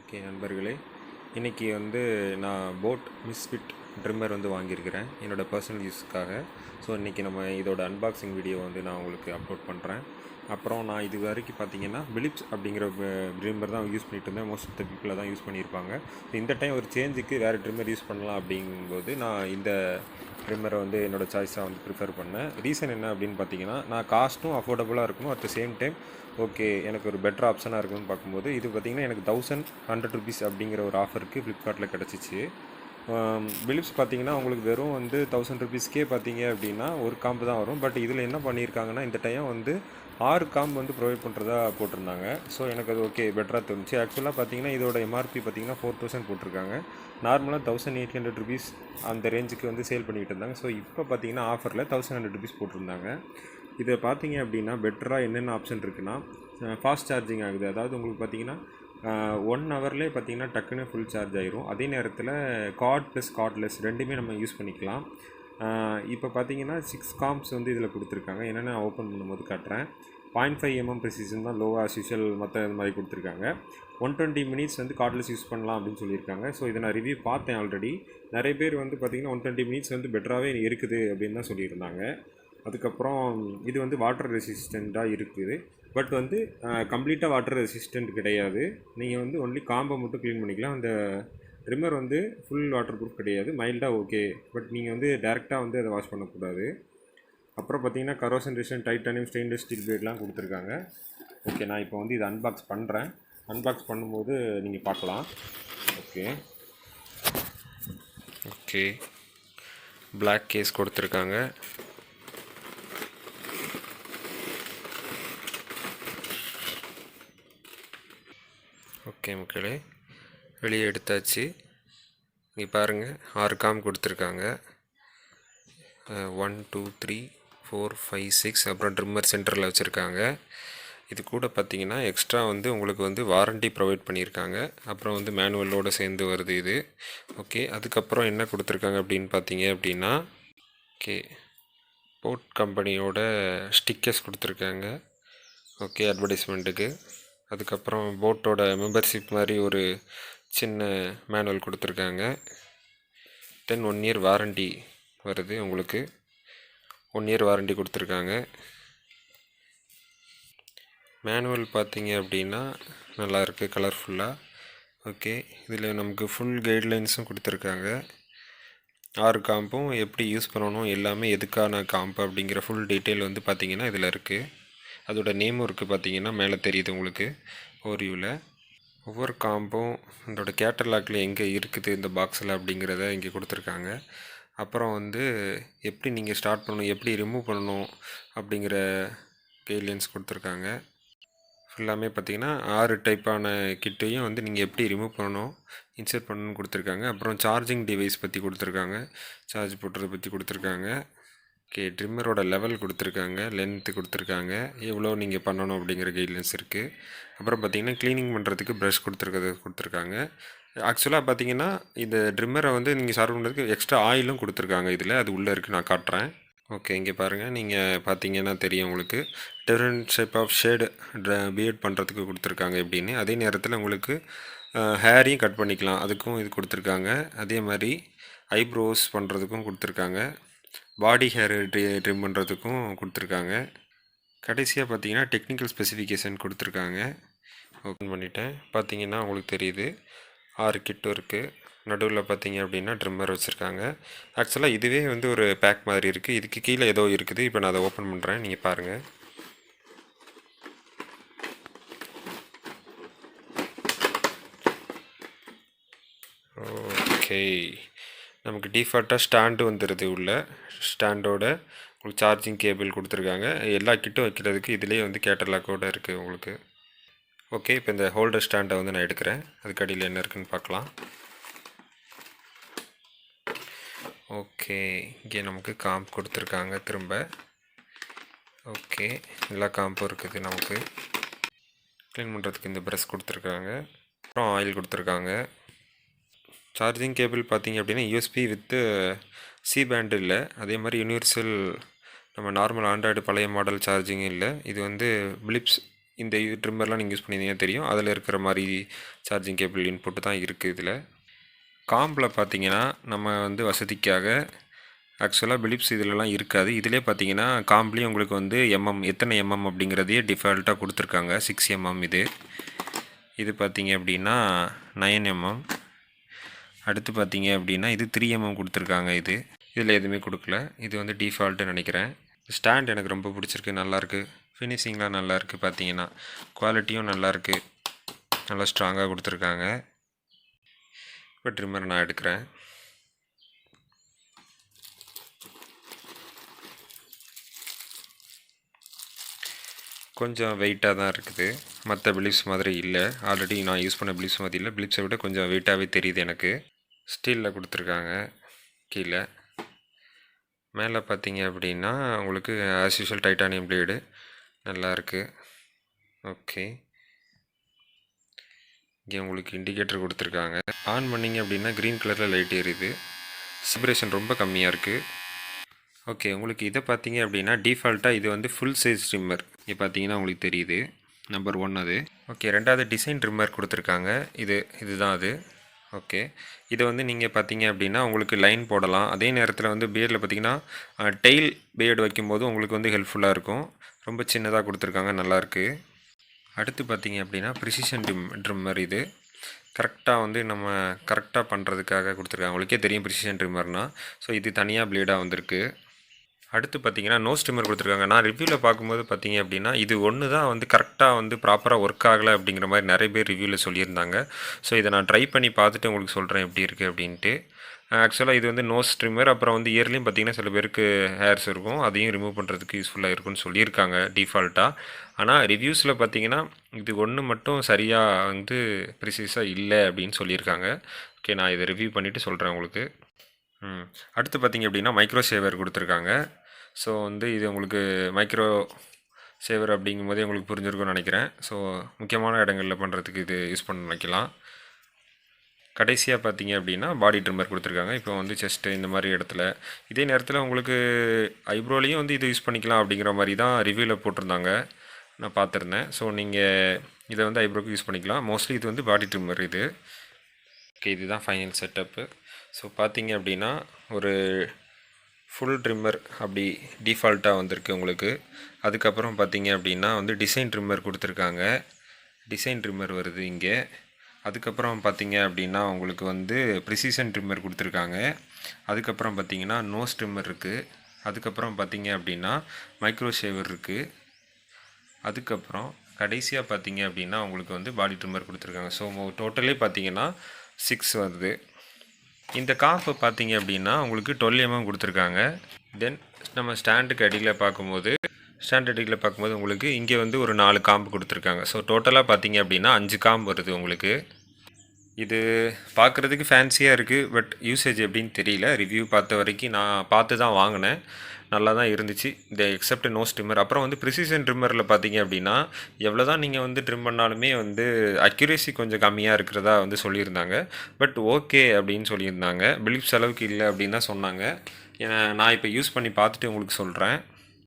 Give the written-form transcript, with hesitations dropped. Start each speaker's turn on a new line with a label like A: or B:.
A: Okay நண்பர்களே, இன்றைக்கி வந்து நான் போட் மிஸ்ஃபிட் ட்ரிம்மர் வந்து வாங்கியிருக்கிறேன் என்னோடய பர்சனல் யூஸ்க்காக. ஸோ இன்றைக்கி நம்ம இதோட அன்பாக்சிங் வீடியோ வந்து நான் உங்களுக்கு அப்லோட் பண்ணுறேன். அப்புறம் நான் இது வரைக்கும் பார்த்தீங்கன்னா பிலிப்ஸ் அப்படிங்கிற ட்ரிம்மர் தான் யூஸ் பண்ணிட்டு இருந்தேன். மோஸ்ட் ஆஃப் த பீப்புளை தான் யூஸ் பண்ணியிருப்பாங்க. இந்த டைம் ஒரு சேஞ்சுக்கு வேறு ட்ரிம்மர் யூஸ் பண்ணலாம் அப்படிங்கும்போது நான் இந்த ட்ரிம்மரை வந்து என்னோடய சாய்ஸாக வந்து ப்ரிஃபர் பண்ணேன். ரீசன் என்ன அப்படின்னு பார்த்தீங்கன்னா, நான் காஸ்ட்டும் அஃபோர்டபுளாக இருக்கணும், at the same time okay எனக்கு ஒரு பெட்டர் ஆப்ஷனாக இருக்குன்னு பார்க்கும்போது இது பார்த்திங்கன்னா எனக்கு 1100 rupees அப்படிங்கிற ஒரு ஆஃபருக்கு ஃப்ளிப்கார்ட்டில் கிடச்சிச்சு. பிலிப்ஸ் பார்த்திங்கன்னா உங்களுக்கு வெறும் வந்து 1000 rupeesக்கே பார்த்தீங்க அப்படின்னா ஒரு காம்பு தான் வரும். பட் இதில் என்ன பண்ணியிருக்காங்கன்னா இந்த டைம் வந்து 6 காம்பு வந்து ப்ரொவைட் பண்ணுறதா போட்டிருந்தாங்க. ஸோ எனக்கு அது ஓகே பெட்டராக தோணுச்சு. ஆக்சுவலாக பார்த்தீங்கன்னா இதோட எம்ஆர்பி பார்த்தீங்கன்னா 4000 போட்டிருக்காங்க. நார்மலாக 1800 rupees அந்த ரேஞ்சுக்கு வந்து சேல் பண்ணிக்கிட்டு இருந்தாங்க. ஸோ இப்போ பார்த்தீங்கன்னா ஆஃபரில் 1100 rupees போட்டிருந்தாங்க. இதை பார்த்தீங்க அப்படின்னா பெட்டராக என்னென்ன ஆப்ஷன் இருக்குன்னா, ஃபாஸ்ட் சார்ஜிங் ஆகுது. அதாவது உங்களுக்கு பார்த்தீங்கன்னா 1 ஹவர்லேயே பார்த்தீங்கன்னா டக்குன்னு ஃபுல் சார்ஜ் ஆயிரும். அதே நேரத்தில் கார்ட் ப்ளஸ் கார்ட்லெஸ் ரெண்டுமே நம்ம யூஸ் பண்ணிக்கலாம். இப்போ பார்த்தீங்கன்னா 6 காம்ப்ஸ் வந்து இதில் கொடுத்துருக்காங்க. என்னென்ன ஓப்பன் பண்ணும்போது காட்டுறேன். 0.5 mm ப்ரெசிஷன் தான் லோவாக யூஷுவல் மற்ற இது மாதிரி கொடுத்துருக்காங்க. 120 minutes வந்து கார்ட்லெஸ் யூஸ் பண்ணலாம் அப்படின்னு சொல்லியிருக்காங்க. ஸோ இதை நான் ரிவ்யூ பார்த்தேன் ஆல்ரெடி. நிறைய பேர் வந்து பார்த்திங்கன்னா 120 minutes வந்து பெட்டராகவே இருக்குது அப்படின்னு தான் சொல்லியிருந்தாங்க. அதுக்கப்புறம் இது வந்து வாட்டர் ரெசிஸ்டண்ட்டாக இருக்குது. பட் வந்து கம்ப்ளீட்டாக வாட்டர் ரெசிஸ்டண்ட் கிடையாது. நீங்கள் வந்து ஒன்லி காம்பை மட்டும் க்ளீன் பண்ணிக்கலாம். அந்த ட்ரிம்மர் வந்து ஃபுல் வாட்டர் ப்ரூஃப் கிடையாது. மைல்டாக ஓகே. பட் நீங்கள் வந்து டேரெக்டாக வந்து அதை வாஷ் பண்ணக்கூடாது. அப்புறம் பார்த்தீங்கன்னா corrosion resistant titanium stainless steel பிளேட்லாம் கொடுத்துருக்காங்க. ஓகே, நான் இப்போ வந்து இதை அன்பாக்ஸ் பண்ணுறேன். அன்பாக்ஸ் பண்ணும்போது நீங்கள் பார்க்கலாம். ஓகே பிளாக் கேஸ் கொடுத்துருக்காங்க. ஓகே மக்களே, வெளியே எடுத்தாச்சு. இங்கே பாருங்கள் 6 காம் கொடுத்துருக்காங்க. 1 2 3 4 5 6 அப்புறம் ட்ரிம்மர் சென்டரில் வச்சுருக்காங்க. இது கூட பார்த்தீங்கன்னா எக்ஸ்ட்ரா வந்து உங்களுக்கு வந்து வாரண்டி ப்ரொவைட் பண்ணியிருக்காங்க. அப்புறம் வந்து மேனுவலோடு சேர்ந்து வருது இது. ஓகே, அதுக்கப்புறம் என்ன கொடுத்துருக்காங்க அப்படின்னு பார்த்தீங்க அப்படின்னா போட் கம்பெனியோட ஸ்டிக்கர்ஸ் கொடுத்துருக்காங்க. ஓகே, அட்வர்டைஸ்மெண்ட்டுக்கு. அதுக்கப்புறம் போட்டோட மெம்பர்ஷிப் மாதிரி ஒரு சின்ன மேனுவல் கொடுத்துருக்காங்க. தென் 1 year வாரண்டி வருது. உங்களுக்கு 1 year வாரண்டி கொடுத்துருக்காங்க. மேனுவல் பார்த்தீங்க அப்படின்னா நல்லாயிருக்கு, கலர்ஃபுல்லாக. ஓகே, இதில் நமக்கு ஃபுல் கைட்லைன்ஸும் கொடுத்துருக்காங்க. 6 காம்பும் எப்படி யூஸ் பண்ணணும், எல்லாமே எதுக்கான காம்பு அப்படிங்கிற ஃபுல் டீட்டெயில் வந்து பார்த்திங்கன்னா இதில் இருக்குது. அதோட நேமும் இருக்குது, பார்த்தீங்கன்னா மேலே தெரியுது உங்களுக்கு ஓரியூவில். ஒவ்வொரு காம்பும் இதோட கேட்டலாக்ல எங்கே இருக்குது இந்த பாக்ஸில் அப்படிங்கிறத இங்கே கொடுத்துருக்காங்க. அப்புறம் வந்து எப்படி நீங்கள் ஸ்டார்ட் பண்ணணும், எப்படி ரிமூவ் பண்ணணும் அப்படிங்கிற கைட்லைன்ஸ் கொடுத்துருக்காங்க. ஃபுல்லாமே பார்த்திங்கன்னா 6 டைப்பான கிட்டையும் வந்து நீங்கள் எப்படி ரிமூவ் பண்ணணும், இன்சர்ட் பண்ணணும்னு கொடுத்துருக்காங்க. அப்புறம் சார்ஜிங் டிவைஸ் பற்றி கொடுத்துருக்காங்க, சார்ஜ் போட்டுறதை பற்றி கொடுத்துருக்காங்க. ஓகே, ட்ரிம்மரோட லெவல் கொடுத்துருக்காங்க, லென்த்து கொடுத்துருக்காங்க, எவ்வளோ நீங்கள் பண்ணணும் அப்படிங்கிற கைட்லைன்ஸ் இருக்குது. அப்புறம் பார்த்திங்கன்னா க்ளீனிங் பண்ணுறதுக்கு ப்ரஷ் கொடுத்துருக்காங்க. ஆக்சுவலாக பார்த்திங்கன்னா இந்த ட்ரிம்மரை வந்து நீங்கள் சார்வ் பண்ணுறதுக்கு எக்ஸ்ட்ரா ஆயிலும் கொடுத்துருக்காங்க இதில். அது உள்ளே இருக்குது, நான் காட்டுறேன். ஓகே, இங்கே பாருங்கள், நீங்கள் பார்த்தீங்கன்னா தெரியும் உங்களுக்கு different shape of shade beard பண்ணுறதுக்கு கொடுத்துருக்காங்க எப்படின்னு. அதே நேரத்தில் உங்களுக்கு ஹேரையும் கட் பண்ணிக்கலாம், அதுக்கும் இது கொடுத்துருக்காங்க. அதே மாதிரி ஐப்ரோஸ் பண்ணுறதுக்கும் கொடுத்துருக்காங்க, பாடி ஹேர் ட்ரிம் பண்ணுறதுக்கும் கொடுத்துருக்காங்க. கடைசியாக பார்த்தீங்கன்னா டெக்னிக்கல் ஸ்பெசிஃபிகேஷன் கொடுத்துருக்காங்க. ஓப்பன் பண்ணிட்டேன். பார்த்தீங்கன்னா உங்களுக்கு தெரியுது 6 கிட்டும் இருக்குது. நடுவில் பார்த்தீங்க அப்படின்னா ட்ரிம்மர் வச்சுருக்காங்க. ஆக்சுவலாக இதுவே வந்து ஒரு பேக் மாதிரி இருக்குது. இதுக்கு கீழே ஏதோ இருக்குது. இப்போ நான் அதை ஓப்பன் பண்ணுறேன், நீங்கள் பாருங்கள். ஓகே, நமக்கு டிஃபால்ட்டாக ஸ்டாண்டு வந்துடுது. உள்ள ஸ்டாண்டோட உங்களுக்கு சார்ஜிங் கேபிள் கொடுத்துருக்காங்க. எல்லா கிட்டும் வைக்கிறதுக்கு இதிலே வந்து கேட்டலாக்கோடு இருக்குது உங்களுக்கு. ஓகே, இப்போ இந்த ஹோல்டர் ஸ்டாண்டை வந்து நான் எடுக்கிறேன். அதுக்கு அடியில் என்ன இருக்குதுன்னு பார்க்கலாம். ஓகே, இங்கே நமக்கு காம்ப் கொடுத்துருக்காங்க திரும்ப. ஓகே, எல்லா காம்பும் இருக்குது. நமக்கு க்ளீன் பண்ணுறதுக்கு இந்த ப்ரஷ் கொடுத்துருக்காங்க. அப்புறம் ஆயில் கொடுத்துருக்காங்க. சார்ஜிங் கேபிள் பார்த்திங்க அப்படின்னா யூஎஸ்பி வித்து சி பேண்டு இல்லை. அதே மாதிரி யூனிவர்சல் நம்ம நார்மல் ஆண்ட்ராய்டு பழைய மாடல் சார்ஜிங் இல்லை. இது வந்து பிலிப்ஸ் இந்த இது ட்ரிம்மர்லாம் நீங்கள் யூஸ் பண்ணியிருந்தீங்கன்னா தெரியும். அதில் இருக்கிற மாதிரி சார்ஜிங் கேபிள் இன்புட்டு தான் இருக்குது இதில். காம்பில் பார்த்தீங்கன்னா நம்ம வந்து வசதிக்காக ஆக்சுவலாக பிலிப்ஸ் இதிலலாம் இருக்காது. இதிலே பார்த்தீங்கன்னா காம்ப்லேயும் உங்களுக்கு வந்து எத்தனை எம்எம் அப்படிங்கிறதையே டிஃபால்ட்டாக கொடுத்துருக்காங்க. 6 mm இது பார்த்தீங்க அப்படின்னா 9 mm. அடுத்து பார்த்தீங்க அப்படின்னா இது 3 mm கொடுத்துருக்காங்க. இதில் எதுவுமே கொடுக்கல. இது வந்து டிஃபால்ட்டுன்னு நினைக்கிறேன். ஸ்டாண்ட் எனக்கு ரொம்ப பிடிச்சிருக்கு, நல்லாயிருக்கு. ஃபினிஷிங்லாம் நல்லாயிருக்கு. பார்த்தீங்கன்னா குவாலிட்டியும் நல்லாயிருக்கு, நல்லா ஸ்ட்ராங்காக கொடுத்துருக்காங்க. இப்போ ட்ரிம்மர் நான் எடுக்கிறேன். கொஞ்சம் வெயிட்டாக தான் இருக்குது, மற்ற பிலிப்ஸ் மாதிரி இல்லை. ஆல்ரெடி நான் யூஸ் பண்ண பிலிப்ஸ் மாதிரி இல்லை. பிலிப்ஸை விட கொஞ்சம் வெயிட்டாகவே தெரியுது எனக்கு. ஸ்டீலில் கொடுத்துருக்காங்க. கீழே மேலே பார்த்தீங்க அப்படின்னா உங்களுக்கு ஆஸ் யூஷுவல் டைட்டானியம் பிளேடு நல்லாயிருக்கு. ஓகே, இங்கே உங்களுக்கு இண்டிகேட்டர் கொடுத்துருக்காங்க. ஆன் பண்ணிங்க அப்படின்னா க்ரீன் கலரில் லைட் எரியுது. வைப்ரேஷன் ரொம்ப கம்மியாக இருக்குது. ஓகே, உங்களுக்கு இதை பார்த்தீங்க அப்படின்னா டிஃபால்ட்டாக இது வந்து ஃபுல் சைஸ் ட்ரிம்மர். இது பார்த்தீங்கன்னா உங்களுக்கு தெரியுது, நம்பர் 1 அது. ஓகே, ரெண்டாவது டிசைன் ட்ரிம்மர் கொடுத்துருக்காங்க. இதுதான் அது. ஓகே, இதை வந்து நீங்கள் பார்த்தீங்க அப்படின்னா உங்களுக்கு லைன் போடலாம். அதே நேரத்தில் வந்து பியர்டில் பார்த்தீங்கன்னா டெயில் பியர்டு வைக்கும்போது உங்களுக்கு வந்து ஹெல்ப்ஃபுல்லாக இருக்கும். ரொம்ப சின்னதாக கொடுத்துருக்காங்க, நல்லாயிருக்கு. அடுத்து பார்த்தீங்க அப்படின்னா ப்ரிசிஷன் ட்ரிம்மர். இது கரெக்டாக வந்து நம்ம கரெக்டாக பண்ணுறதுக்காக கொடுத்துருக்காங்க. உங்களுக்கே தெரியும் ப்ரிசிஷன் ட்ரிம்மர்னால். ஸோ இது தனியாக பிளேடாக வந்திருக்கு. அடுத்து பார்த்தீங்கன்னா நோஸ் ட்ரிம்மர் கொடுத்துருக்காங்க. நான் ரிவ்யூவில் பார்க்கும்போது பார்த்தீங்க அப்படின்னா இது ஒன்று தான் வந்து கரெக்டாக வந்து ப்ராப்பராக ஒர்க் ஆகலை அப்படிங்கிற மாதிரி நிறைய பேர் ரிவ்யூவில் சொல்லியிருந்தாங்க. ஸோ இதை நான் ட்ரை பண்ணி பார்த்துட்டு உங்களுக்கு சொல்கிறேன் எப்படி இருக்குது அப்படின்ட்டு. ஆக்சுவலாக இது வந்து நோஸ் ட்ரிம்மர். அப்புறம் வந்து இயர்லேயும் பார்த்தீங்கன்னா சில பேருக்கு ஹேர்ஸ் இருக்கும், அதையும் ரிமூவ் பண்ணுறதுக்கு யூஸ்ஃபுல்லாக இருக்குன்னு சொல்லியிருக்காங்க டிஃபால்ட்டாக. ஆனால் ரிவ்யூஸில் பார்த்தீங்கன்னா இது ஒன்று மட்டும் சரியாக வந்து ப்ரிசீஸாக இல்லை அப்படின்னு சொல்லியிருக்காங்க. ஓகே, நான் இதை ரிவ்யூ பண்ணிவிட்டு சொல்கிறேன் உங்களுக்கு. அடுத்து பார்த்தீங்க அப்படின்னா மைக்ரோ ஷேவர் கொடுத்துருக்காங்க. ஸோ வந்து இது உங்களுக்கு மைக்ரோ ஷேவர் அப்படிங்கும்போதே உங்களுக்கு புரிஞ்சிருக்கும்னு நினைக்கிறேன். ஸோ முக்கியமான இடங்களில் பண்ணுறதுக்கு இது யூஸ் பண்ண நினைக்கலாம். கடைசியாக பார்த்தீங்க அப்படின்னா பாடி ட்ரிம்மர் கொடுத்துருக்காங்க. இப்போ வந்து செஸ்ட்டு இந்த மாதிரி இடத்துல. இதே நேரத்தில் உங்களுக்கு ஐப்ரோலையும் வந்து இது யூஸ் பண்ணிக்கலாம் அப்படிங்கிற மாதிரி தான் ரிவ்யூவில் போட்டிருந்தாங்க, நான் பார்த்துருந்தேன். ஸோ நீங்கள் இதை வந்து ஐப்ரோக்கு யூஸ் பண்ணிக்கலாம். மோஸ்ட்லி இது வந்து பாடி ட்ரிம்மர் இது. ஓகே, இதுதான் ஃபைனல் செட்டப்பு. ஸோ பார்த்தீங்க அப்படின்னா ஒரு ஃபுல் ட்ரிம்மர் அப்படி டிஃபால்ட்டாக வந்திருக்கு உங்களுக்கு. அதுக்கப்புறம் பார்த்தீங்க அப்படின்னா வந்து டிசைன் ட்ரிம்மர் கொடுத்துருக்காங்க. டிசைன் ட்ரிம்மர் வருது இங்கே. அதுக்கப்புறம் பார்த்தீங்க அப்படின்னா உங்களுக்கு வந்து ப்ரிசிஷன் ட்ரிம்மர் கொடுத்துருக்காங்க. அதுக்கப்புறம் பார்த்தீங்கன்னா நோஸ் ட்ரிம்மர் இருக்குது. அதுக்கப்புறம் பார்த்தீங்க அப்படின்னா மைக்ரோ ஷேவர் இருக்குது. அதுக்கப்புறம் கடைசியாக பார்த்தீங்க அப்படின்னா உங்களுக்கு வந்து பாடி ட்ரிம்மர் கொடுத்துருக்காங்க. ஸோ டோட்டலே பார்த்தீங்கன்னா 6 வருது. இந்த காம்பு பார்த்தீங்க அப்படின்னா உங்களுக்கு 12 mm கொடுத்துருக்காங்க. தென் நம்ம ஸ்டாண்டுக்கு அடியில் பார்க்கும்போது உங்களுக்கு இங்கே வந்து ஒரு 4 காம்பு கொடுத்துருக்காங்க. ஸோ டோட்டலாக பார்த்தீங்க அப்படின்னா 5 காம்பு வருது உங்களுக்கு. இது பார்க்குறதுக்கு ஃபேன்சியாக இருக்குது, பட் யூசேஜ் எப்படின்னு தெரியல. ரிவ்யூ பார்த்த வரைக்கும் நான் பார்த்து தான் வாங்கினேன், நல்லா தான் இருந்துச்சு. இந்த எக்ஸப்ட் நோஸ் ட்ரிம்மர். அப்புறம் வந்து ப்ரிசிஷன் ட்ரிம்மரில் பார்த்தீங்க அப்படின்னா எவ்வளோ தான் நீங்கள் வந்து ட்ரிம் பண்ணாலுமே வந்து அக்யூரேசி கொஞ்சம் கம்மியாக இருக்கிறதா வந்து சொல்லியிருந்தாங்க. பட் ஓகே அப்படின்னு சொல்லியிருந்தாங்க. பிலிப்ஸ் அளவுக்கு இல்லை அப்படின்னு தான் சொன்னாங்க. நான் இப்போ யூஸ் பண்ணி பார்த்துட்டு உங்களுக்கு சொல்கிறேன்.